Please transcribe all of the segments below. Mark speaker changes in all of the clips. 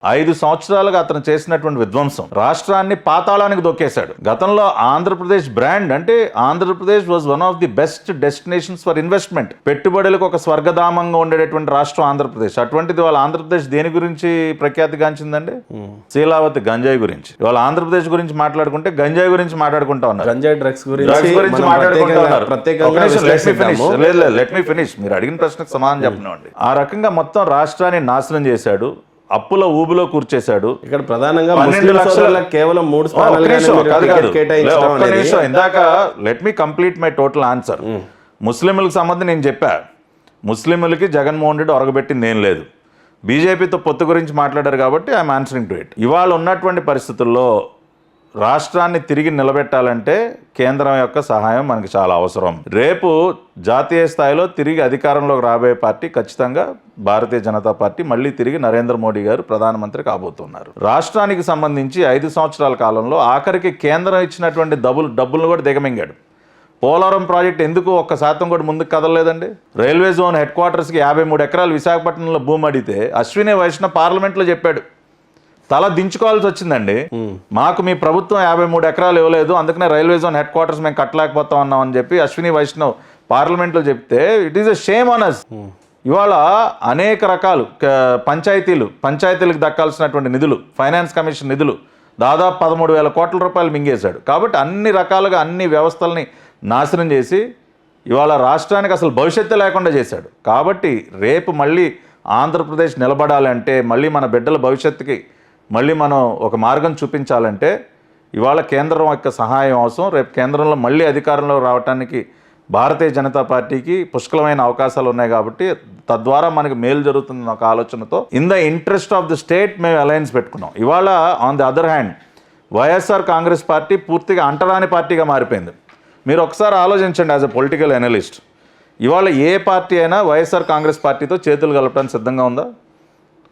Speaker 1: 5 సంవత్సరాలుగా అతను చేసినటువంటి విధ్వంసం రాష్ట్రాన్ని పాతాళానికి దొక్కేశాడు. గతంలో ఆంధ్రప్రదేశ్ బ్రాండ్ అంటే Andhra Pradesh was one of the best destinations for investment. పెట్టుబడులకు ఒక స్వర్గధామంగా ఉండేటటువంటి రాష్ట్రం ఆంధ్రప్రదేశ్. అటువంటిది వాళ్ళ ఆంధ్రప్రదేశ్ దేని గురించి ప్రఖ్యాతిగాంచిందండి? శీలావతి గంజాయి గురించి. ఇవాళ ఆంధ్రప్రదేశ్ గురించి మాట్లాడుకుంటే గంజాయి గురించి మాట్లాడుకుంటా ఉన్నారు,
Speaker 2: గంజాయి డ్రగ్స్ గురించి
Speaker 1: మాట్లాడుకుంటా ఉన్నారు. Let me finish. మీరు అడిగిన ప్రశ్నకు సమాధానం చెప్పనివ్వండి. ఆ రకంగా మొత్తం రాష్ట్రాన్ని నాశనం చేశాడు, అప్పుల ఊబిలో కూర్చేశాడు.
Speaker 2: ఇక్కడ ప్రధానంగా 12 లక్షల కేవలం 3 స్థానాలు.
Speaker 1: ఇందాక let me complete my total answer. ముస్లింలకు సంబంధించి నేను చెప్పా, ముస్లింలకి జగన్మోహన్ రెడ్డి ఒరగబెట్టింది ఏం లేదు. బీజేపీతో పొత్తు గురించి మాట్లాడారు కాబట్టి ఐఎమ్ ఆన్సరింగ్ టు ఇట్. ఇవాళ ఉన్నటువంటి పరిస్థితుల్లో రాష్ట్రాన్ని తిరిగి నిలబెట్టాలంటే కేంద్రం యొక్క సహాయం మనకి చాలా అవసరం. రేపు జాతీయ స్థాయిలో తిరిగి అధికారంలోకి రాబోయే పార్టీ ఖచ్చితంగా భారతీయ జనతా పార్టీ. మళ్ళీ తిరిగి నరేంద్ర మోడీ గారు ప్రధానమంత్రి కాబోతున్నారు. రాష్ట్రానికి సంబంధించి 5 సంవత్సరాల కాలంలో ఆఖరికి కేంద్రం ఇచ్చినటువంటి డబ్బులను కూడా దిగమింగాడు. పోలవరం ప్రాజెక్ట్ ఎందుకు 1% కూడా ముందుకు కదలలేదండి? రైల్వే జోన్ హెడ్ క్వార్టర్స్కి 53 ఎకరాలు విశాఖపట్నంలో భూమి అడిగితే అశ్విని వైష్ణవ్ పార్లమెంట్లో చెప్పాడు, తల దించుకోవాల్సి వచ్చిందండి. మాకు మీ ప్రభుత్వం 53 ఎకరాలు ఇవ్వలేదు, అందుకనే రైల్వే జోన్ హెడ్ క్వార్టర్స్ మేము కట్టలేకపోతా ఉన్నాం అని చెప్పి అశ్విని వైష్ణవ్ పార్లమెంట్లో చెప్తే it is a shame on us. ఇవాళ అనేక రకాలు పంచాయతీలకు దక్కాల్సినటువంటి నిధులు, ఫైనాన్స్ కమిషన్ నిధులు దాదాపు 13,000 కోట్ల రూపాయలు మింగేశాడు. కాబట్టి అన్ని రకాలుగా అన్ని వ్యవస్థల్ని నాశనం చేసి ఇవాళ రాష్ట్రానికి అసలు భవిష్యత్తు లేకుండా చేశాడు. కాబట్టి రేపు మళ్ళీ ఆంధ్రప్రదేశ్ నిలబడాలంటే, మళ్ళీ మన బిడ్డల భవిష్యత్తుకి మళ్ళీ మనం ఒక మార్గం చూపించాలంటే ఇవాళ కేంద్రం యొక్క సహాయం అవసరం. రేపు కేంద్రంలో మళ్ళీ అధికారంలో రావడానికి భారతీయ జనతా పార్టీకి పుష్కలమైన అవకాశాలు ఉన్నాయి. కాబట్టి తద్వారా మనకి మేలు జరుగుతుందన్న ఒక ఆలోచనతో in the interest of the state మేము అలయన్స్ పెట్టుకున్నాం. ఇవాళ on the other hand YSR Congress party పూర్తిగా అంటరాని పార్టీగా మారిపోయింది. మీరు ఒకసారి ఆలోచించండి యాజ్ ఎ పొలిటికల్ అనలిస్ట్. ఇవాళ ఏ పార్టీ అయినా వైఎస్ఆర్ కాంగ్రెస్ పార్టీతో చేతులు కలపడానికి సిద్ధంగా ఉందా?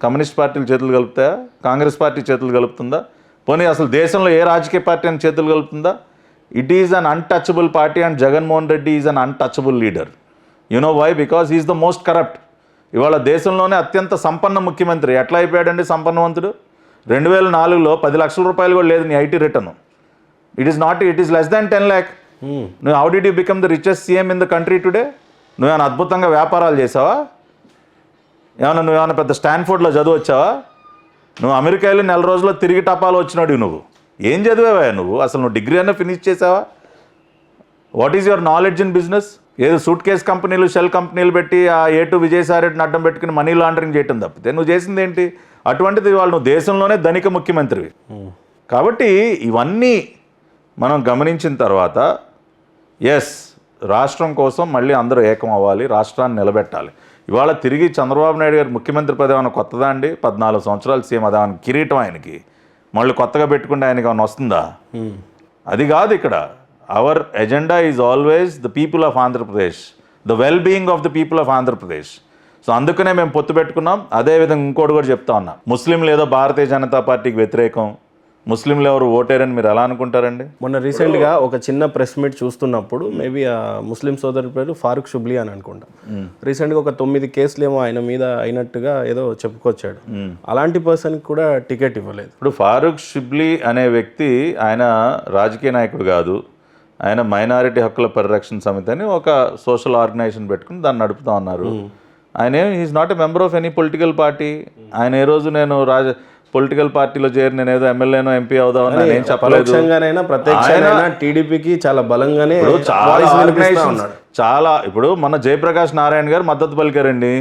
Speaker 1: కమ్యూనిస్ట్ పార్టీలు చేతులు కలుపుతాయా? కాంగ్రెస్ పార్టీ చేతులు కలుపుతుందా? పోనీ అసలు దేశంలో ఏ రాజకీయ పార్టీ అని చేతులు కలుపుతుందా? It is an untouchable party and Jaganmohan Reddy is an untouchable leader. You know why? Because is the most corrupt. ఇవాళ దేశంలోనే అత్యంత సంపన్న ముఖ్యమంత్రి. ఎట్లా అయిపోయాడండి సంపన్నవంతుడు? 2004లో 10 లక్షల రూపాయలు కూడా లేదు నీ IT return. It is less than 10 lakh. నువ్వు how did you become the richest CM in the country today? నువ్వేమైనా అద్భుతంగా వ్యాపారాలు చేసావా? నువ్వేమైనా పెద్ద స్టాన్ఫోర్డ్లో చదువు వచ్చావా? నువ్వు అమెరికా వెళ్ళి 4 రోజుల్లో తిరిగి టపాలు వచ్చినాడు. నువ్వు ఏం చదివావా? నువ్వు అసలు నువ్వు డిగ్రీ అయినా ఫినిష్ చేసావా? What is your knowledge in business? ఏదో సూట్ కేస్ కంపెనీలు, షెల్ కంపెనీలు పెట్టి ఆ A2 విజయసాయిరెడ్డిని అడ్డం పెట్టుకుని మనీ లాండరింగ్ చేయటం తప్పితే నువ్వు చేసింది ఏంటి? అటువంటిది వాళ్ళు నువ్వు దేశంలోనే ధనిక ముఖ్యమంత్రివి. కాబట్టి ఇవన్నీ మనం గమనించిన తర్వాత ఎస్, రాష్ట్రం కోసం మళ్ళీ అందరూ ఏకం అవ్వాలి, రాష్ట్రాన్ని నిలబెట్టాలి. ఇవాళ తిరిగి చంద్రబాబు నాయుడు గారు ముఖ్యమంత్రి పదవి కొత్తదా అండి? 14 సంవత్సరాలు సీఎం, అదేమన్నా కిరీటం ఆయనకి మళ్ళీ కొత్తగా పెట్టుకుంటే ఆయనకి ఏమైనా వస్తుందా? అది కాదు. ఇక్కడ hour agenda is always the people of Andhra Pradesh, the well being of the people of Andhra Pradesh. So అందుకనే మేము పొత్తు పెట్టుకున్నాం. అదేవిధంగా ఇంకోటి కూడా చెప్తా ఉన్నా, ముస్లింలు ఏదో భారతీయ జనతా పార్టీకి వ్యతిరేకం, ముస్లింలు ఎవరు ఓటేరని మీరు ఎలా అనుకుంటారండి?
Speaker 2: మొన్న రీసెంట్గా ఒక చిన్న ప్రెస్ మీట్ చూస్తున్నప్పుడు మేబీ ఆ ముస్లిం సోదరు పేరు ఫారూక్ షుబ్లీ అని అనుకుంటా. రీసెంట్గా ఒక 9 కేసులు ఏమో ఆయన మీద అయినట్టుగా ఏదో చెప్పుకొచ్చాడు. అలాంటి పర్సన్కి కూడా టికెట్ ఇవ్వలేదు.
Speaker 1: ఇప్పుడు ఫారూక్ షుబ్లీ అనే వ్యక్తి ఆయన రాజకీయ నాయకుడు కాదు. ఆయన మైనారిటీ హక్కుల పరిరక్షణ సమితి అని ఒక సోషల్ ఆర్గనైజేషన్ పెట్టుకుని దాన్ని నడుపుతా ఉన్నారు. ఆయన is not a member of any political party. ఆయన ఏ రోజు నేను పొలిటికల్ పార్టీలో చేరి నేను ఏదో ఎమ్మెల్యేనో ఎంపీ అవుదామని నేను చెప్పలేదు.
Speaker 2: టీడీపీకి చాలా బలంగానే
Speaker 1: చాలా ఇప్పుడు మన జయప్రకాష్ నారాయణ గారు మద్దతు పలికారండి.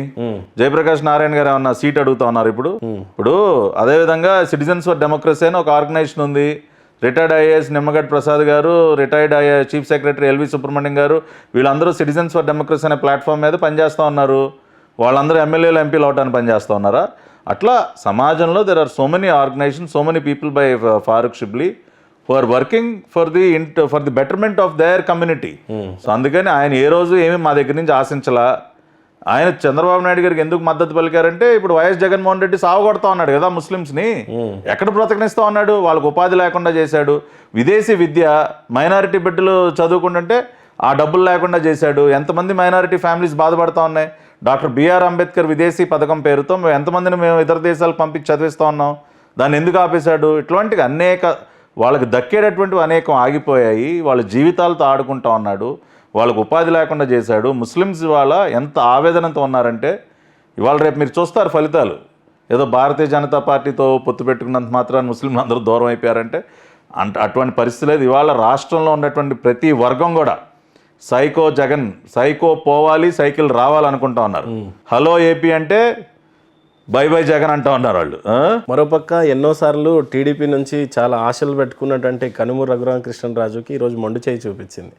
Speaker 1: జయప్రకాష్ నారాయణ గారు ఏమన్నా సీట్ అడుగుతా ఉన్నారు ఇప్పుడు అదేవిధంగా సిటిజన్స్ ఫర్ డెమోక్రసీ అని ఒక ఆర్గనైజేషన్ ఉంది. Retired IAS Nimmagadda Prasad garu, retired chief secretary LV Subrahmanyam garu, వీళ్ళందరూ సిటిజన్స్ ఫర్ డెమోక్రసీ అనే ప్లాట్ఫామ్ మీద పనిచేస్తూ ఉన్నారు. వాళ్ళందరూ ఎమ్మెల్యేలు ఎంపీలు అవటానికి పనిచేస్తూ ఉన్నారా? అట్లా సమాజంలో there are so many organisation, so many people by Farooq Shibli who are working for the betterment of their community. So అందుకని ఆయన ఏ రోజు ఏమి మా దగ్గర నుంచి ఆశించలా. ఆయన చంద్రబాబు నాయుడు గారికి ఎందుకు మద్దతు పలికారంటే ఇప్పుడు వైఎస్ జగన్మోహన్ రెడ్డి సావగొడతా ఉన్నాడు కదా ముస్లిమ్స్ని. ఎక్కడ బ్రతకనిస్తా ఉన్నాడు? వాళ్ళకు ఉపాధి లేకుండా చేశాడు. విదేశీ విద్య మైనారిటీ బిడ్డలు చదువుకుంటుంటే ఆ డబ్బులు లేకుండా చేశాడు. ఎంతమంది మైనారిటీ ఫ్యామిలీస్ బాధపడతా ఉన్నాయి. డాక్టర్ బిఆర్ అంబేద్కర్ విదేశీ పథకం పేరుతో మేము ఎంతమందిని మేము ఇతర దేశాలకు పంపించి చదివిస్తూ ఉన్నాం, దాన్ని ఎందుకు ఆపేశాడు? ఇట్లాంటివి అనేక వాళ్ళకి దక్కేటటువంటివి అనేకం ఆగిపోయాయి. వాళ్ళ జీవితాలతో ఆడుకుంటా ఉన్నాడు, వాళ్ళకు ఉపాధి లేకుండా చేశాడు. ముస్లిమ్స్ ఇవాళ ఎంత ఆవేదనతో ఉన్నారంటే ఇవాళ రేపు మీరు చూస్తారు ఫలితాలు. ఏదో భారతీయ జనతా పార్టీతో పొత్తు పెట్టుకున్నంత మాత్రాన్ని ముస్లింలు అందరూ దూరం అయిపోయారంటే అటువంటి పరిస్థితి లేదు. ఇవాళ రాష్ట్రంలో ఉన్నటువంటి ప్రతి వర్గం కూడా సైకో జగన్, సైకో పోవాలి, సైకిల్ రావాలనుకుంటా ఉన్నారు. హలో ఏపీ అంటే బై బై జగన్ అంటా ఉన్నారు వాళ్ళు.
Speaker 2: మరోపక్క ఎన్నోసార్లు టీడీపీ నుంచి చాలా ఆశలు పెట్టుకున్నటువంటి కనుమూరు రఘురామకృష్ణరాజుకి ఈరోజు మొండు చేయి చూపించింది.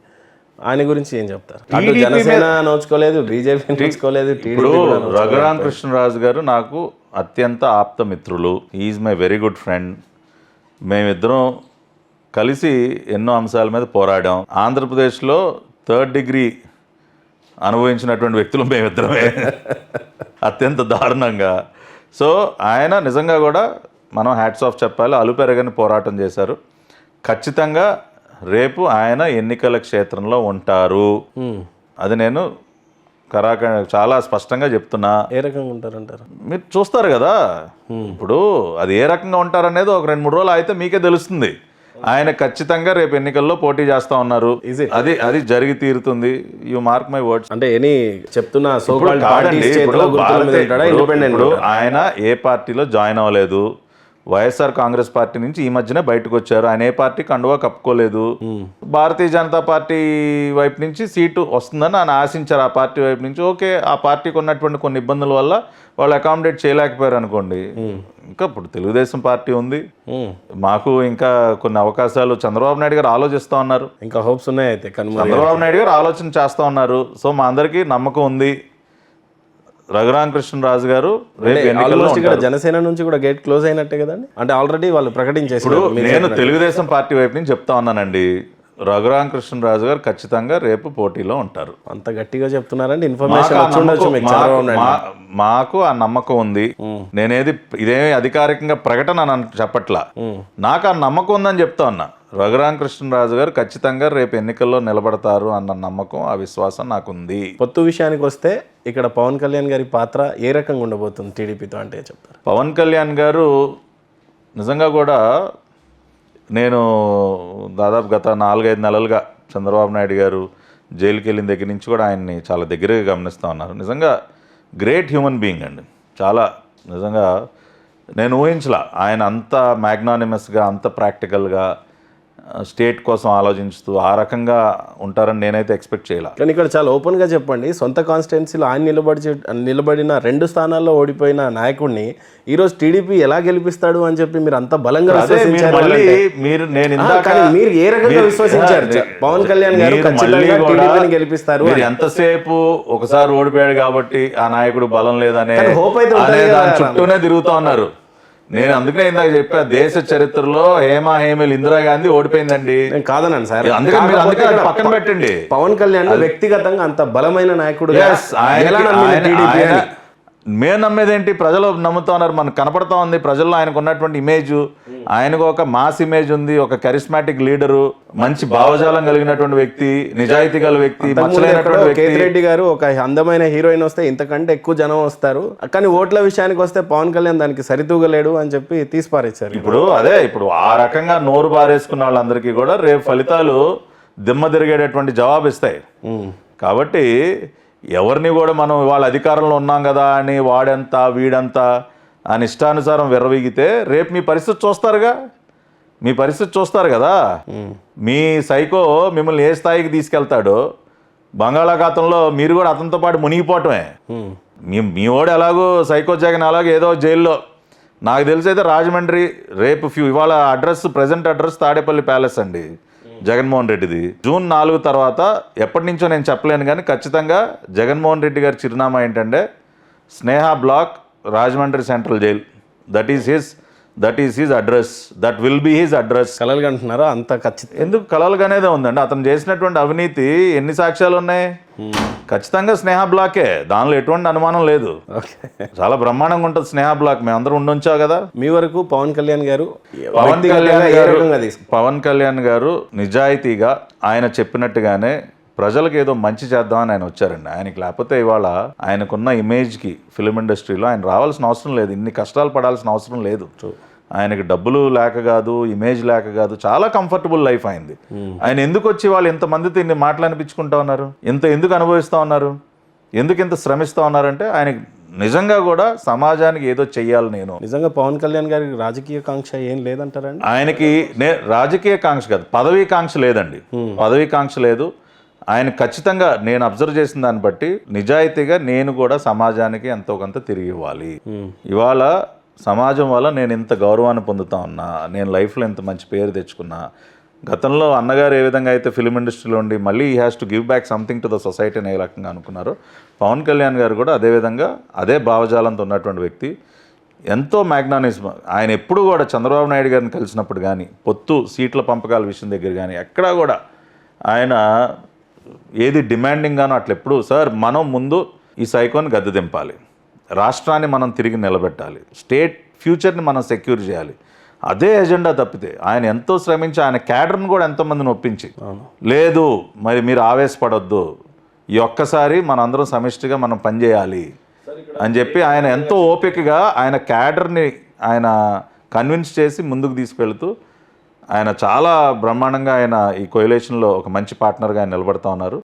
Speaker 2: ఆయన గురించి ఏం చెప్తారు? అటు జనసేన నోచుకోలేదు, బీజేపీ నోచుకోలేదు,
Speaker 1: ఇప్పుడు రఘురామకృష్ణరాజు గారు నాకు అత్యంత ఆప్త మిత్రులు. Is my very good friend. మేమిద్దరం కలిసి ఎన్నో అంశాల మీద పోరాడాం. ఆంధ్రప్రదేశ్లో 3rd డిగ్రీ అనుభవించినటువంటి వ్యక్తులు మేమిద్దరమే అత్యంత దారుణంగా. సో ఆయన నిజంగా కూడా మనం హ్యాట్స్ ఆఫ్ చెప్పాలి, అలుపెరగని పోరాటం చేశారు. ఖచ్చితంగా రేపు ఆయన ఎన్నికల క్షేత్రంలో ఉంటారు. అది నేను చాలా స్పష్టంగా చెప్తున్నా.
Speaker 2: ఏ రకంగా ఉంటారంటారు?
Speaker 1: మీరు చూస్తారు కదా, ఇప్పుడు అది ఏ రకంగా ఉంటారనేది ఒక 2-3 రోజులు అయితే మీకే తెలుస్తుంది. ఆయన ఖచ్చితంగా రేపు ఎన్నికల్లో పోటీ చేస్తా ఉన్నారు. అది జరిగి తీరుతుంది. You mark my words.
Speaker 2: అంటే చెప్తున్నా
Speaker 1: ఆయన ఏ పార్టీలో జాయిన్ అవ్వలేదు. వైఎస్ఆర్ కాంగ్రెస్ పార్టీ నుంచి ఈ మధ్యనే బయటకు వచ్చారు. ఆయన ఏ పార్టీ కండువా కప్పుకోలేదు. భారతీయ జనతా పార్టీ వైపు నుంచి సీటు వస్తుందని ఆయన ఆశించారు. ఆ పార్టీ వైపు నుంచి ఓకే, ఆ పార్టీకి ఉన్నటువంటి కొన్ని ఇబ్బందుల వల్ల వాళ్ళు అకామిడేట్ చేయలేకపోయారు అనుకోండి. ఇంకా ఇప్పుడు తెలుగుదేశం పార్టీ ఉంది, మాకు ఇంకా కొన్ని అవకాశాలు చంద్రబాబు నాయుడు గారు ఆలోచిస్తూ ఉన్నారు.
Speaker 2: ఇంకా హోప్స్ ఉన్నాయి. అయితే
Speaker 1: చంద్రబాబు నాయుడు గారు ఆలోచన చేస్తూ ఉన్నారు. సో మా అందరికీ నమ్మకం ఉంది రఘురామకృష్ణరాజు గారు
Speaker 2: జనసేన నుంచి కూడా గేట్ క్లోజ్ అయినట్టే కదండి. అంటే ఆల్రెడీ వాళ్ళు ప్రకటించేసారు.
Speaker 1: నేను తెలుగుదేశం పార్టీ వైపు నుంచి చెప్తా ఉన్నానండి, రఘురామకృష్ణరాజు గారు ఖచ్చితంగా రేపు పోటీలో ఉంటారు.
Speaker 2: అంత గట్టిగా చెప్తున్నారండి. ఇన్ఫర్మేషన్
Speaker 1: మాకు ఆ నమ్మకం ఉంది. నేనేది ఇదేమి అధికారికంగా ప్రకటన చెప్పట్లా, నాకు ఆ నమ్మకం ఉందని చెప్తా ఉన్నా. రఘురామకృష్ణరాజు గారు ఖచ్చితంగా రేపు ఎన్నికల్లో నిలబడతారు అన్న నమ్మకం, ఆ విశ్వాసం నాకుంది.
Speaker 2: పొత్తు విషయానికి వస్తే ఇక్కడ పవన్ కళ్యాణ్ గారి పాత్ర ఏ రకంగా ఉండబోతుంది టీడీపీతో అంటే చెప్తారు?
Speaker 1: పవన్ కళ్యాణ్ గారు నిజంగా కూడా నేను దాదాపు గత 4-5 నెలలుగా చంద్రబాబు నాయుడు గారు జైలుకి వెళ్ళిన దగ్గర నుంచి కూడా ఆయన్ని చాలా దగ్గరగా గమనిస్తూ ఉన్నారు. నిజంగా గ్రేట్ హ్యూమన్ బీయింగ్ అండి. చాలా నిజంగా నేను ఊహించలా ఆయన అంత మ్యాగ్నానిమస్గా, అంత ప్రాక్టికల్గా స్టేట్ కోసం ఆలోచిస్తూ ఆ రకంగా ఉంటారని నేనైతే ఎక్స్పెక్ట్ చేయాలి.
Speaker 2: కానీ ఇక్కడ చాలా ఓపెన్గా చెప్పండి, సొంత కాన్స్టిట్యున్సీలో ఆయన నిలబడిన 2 స్థానాల్లో ఓడిపోయిన నాయకుడిని ఈరోజు టీడీపీ ఎలా గెలిపిస్తాడు అని చెప్పి మీరు అంత బలంగా మీరు ఏ రకంగా విశ్వసించారు? పవన్ కళ్యాణ్ గారు ఖచ్చితంగా టీడీపీని గెలిపిస్తారు.
Speaker 1: ఎంతసేపు ఒకసారి ఓడిపోయాడు కాబట్టి ఆ నాయకుడు బలం లేదనే
Speaker 2: హోప్ అయితే
Speaker 1: చుట్టూనే తిరుగుతూ ఉన్నారు. నేను అందుకనే ఇందాక చెప్పా, దేశ చరిత్రలో హేమేల్ ఇందిరాగాంధీ ఓడిపోయిందండి.
Speaker 2: కాదనండి సార్,
Speaker 1: అందుకే పక్కన పెట్టండి.
Speaker 2: పవన్ కళ్యాణ్ వ్యక్తిగతంగా అంత బలమైన నాయకుడు
Speaker 1: మేము నమ్మేదేంటి? ప్రజలు నమ్ముతా ఉన్నారు, మనకు కనపడతా ఉంది. ప్రజల్లో ఆయనకు ఉన్నటువంటి ఇమేజ్, ఆయనకు ఒక మాస్ ఇమేజ్ ఉంది, ఒక కరిస్మాటిక్ లీడరు, మంచి భావజాలం కలిగినటువంటి వ్యక్తి, నిజాయితీ గల వ్యక్తి, మచ్చలైనటువంటి వ్యక్తి.
Speaker 2: కేతిరెడ్డి గారు ఒక అందమైన హీరోయిన్ వస్తే ఇంతకంటే ఎక్కువ జనం వస్తారు, కానీ ఓట్ల విషయానికి వస్తే పవన్ కళ్యాణ్ దానికి సరితూగలేడు అని చెప్పి తీసిపారేశారు.
Speaker 1: ఇప్పుడు ఆ రకంగా నోరు బారేసుకున్న వాళ్ళందరికీ కూడా రేపు ఫలితాలు దిమ్మ తిరిగేటటువంటి జవాబు ఇస్తాయి. కాబట్టి ఎవరిని కూడా మనం వాళ్ళ అధికారంలో ఉన్నాం కదా అని వాడంతా వీడంతా అని ఇష్టానుసారం విర్రవీగితే రేపు మీ పరిస్థితి చూస్తారు కదా. మీ సైకో మిమ్మల్ని ఏ స్థాయికి తీసుకెళ్తాడో, బంగాళాఖాతంలో మీరు కూడా అతనితో పాటు మునిగిపోవటమే. మీ వాడు ఎలాగో సైకో జగన్ అలాగే ఏదో జైల్లో, నాకు తెలిసి అయితే రాజమండ్రి రేపు ఇవాళ ప్రజెంట్ అడ్రస్ తాడేపల్లి ప్యాలెస్ అండి జగన్మోహన్ రెడ్డిది. June 4 తర్వాత ఎప్పటి నుంచో నేను చెప్పలేను, కానీ ఖచ్చితంగా జగన్మోహన్ రెడ్డి గారి చిరునామా ఏంటంటే Sneha block, Rajahmundry central jail. That is his address. That will be his address.
Speaker 2: కలలుగా అంటున్నారా? అంత ఖచ్చితంగా
Speaker 1: ఎందుకు కలలుగానేదే ఉందండి. అతను చేసినటువంటి అవినీతి ఎన్ని సాక్ష్యాలు ఉన్నాయి? ఖచ్చితంగా స్నేహ బ్లాకే, దానిలో ఎటువంటి అనుమానం లేదు. చాలా బ్రహ్మాండంగా ఉంటుంది స్నేహ బ్లాక్. మేమందరం ఉండుంచావు కదా.
Speaker 2: మీ వరకు పవన్ కళ్యాణ్ గారు
Speaker 1: నిజాయితీగా ఆయన చెప్పినట్టుగానే ప్రజలకు ఏదో మంచి చేద్దామని ఆయన వచ్చారండి. ఆయనకి లేకపోతే ఇవాళ ఆయనకున్న ఇమేజ్కి ఫిలిం ఇండస్ట్రీలో ఆయన రావాల్సిన అవసరం లేదు, ఇన్ని కష్టాలు పడాల్సిన అవసరం లేదు. ఆయనకి డబ్బులు లేక కాదు, ఇమేజ్ లేక కాదు, చాలా కంఫర్టబుల్ లైఫ్ అయింది. ఆయన ఎందుకు వచ్చి వాళ్ళు ఇంతమందితో ఇన్ని మాటలు అనిపించుకుంటా ఉన్నారు, ఎందుకు అనుభవిస్తూ ఉన్నారు, ఎందుకు ఇంత శ్రమిస్తూ ఉన్నారంటే ఆయనకి నిజంగా కూడా సమాజానికి ఏదో చెయ్యాలి. నేను
Speaker 2: నిజంగా పవన్ కళ్యాణ్ గారికి రాజకీయ కాంక్ష ఏం లేదంటారండి?
Speaker 1: ఆయనకి రాజకీయ కాంక్ష కాదు, పదవీ కాంక్ష లేదండి. పదవీ కాంక్ష లేదు. ఆయన ఖచ్చితంగా నేను అబ్జర్వ్ చేసిన దాన్ని బట్టి నిజాయితీగా నేను కూడా సమాజానికి ఎంతో కొంత తిరిగి ఇవ్వాలి. ఇవాళ సమాజం వల్ల నేను ఇంత గౌరవాన్ని పొందుతా ఉన్నా, నేను లైఫ్లో ఇంత మంచి పేరు తెచ్చుకున్నా. గతంలో అన్నగారు ఏ విధంగా అయితే ఫిలిం ఇండస్ట్రీలో ఉండి మళ్ళీ ఈ has to give back something to the society అనే రకంగా అనుకున్నారు, పవన్ కళ్యాణ్ గారు కూడా అదేవిధంగా అదే భావజాలంతో ఉన్నటువంటి వ్యక్తి. ఎంతో మ్యాగ్నానిజం. ఆయన ఎప్పుడు కూడా చంద్రబాబు నాయుడు గారిని కలిసినప్పుడు కానీ, పొత్తు సీట్ల పంపకాల విషయం దగ్గర కానీ ఎక్కడా కూడా ఆయన ఏది డిమాండింగ్ గానో అట్లా ఎప్పుడు, సార్ మనం ముందు ఈ సైకోని గద్దె దింపాలి, రాష్ట్రాన్ని మనం తిరిగి నిలబెట్టాలి, స్టేట్ ఫ్యూచర్ని మనం సెక్యూర్ చేయాలి, అదే ఎజెండా తప్పితే ఆయన ఎంతో శ్రమించి ఆయన క్యాడర్ని కూడా ఎంతోమందిని ఒప్పించి, లేదు మరి మీరు ఆవేశపడొద్దు, ఈ ఒక్కసారి మనందరం సమిష్టిగా మనం పనిచేయాలి అని చెప్పి ఆయన ఎంతో ఓపికగా ఆయన క్యాడర్ని ఆయన కన్విన్స్ చేసి ముందుకు తీసుకెళ్తూ ఆయన చాలా బ్రహ్మాండంగా ఆయన ఈ కొయిలేషన్లో ఒక మంచి పార్ట్నర్గా ఆయన నిలబడతా ఉన్నారు.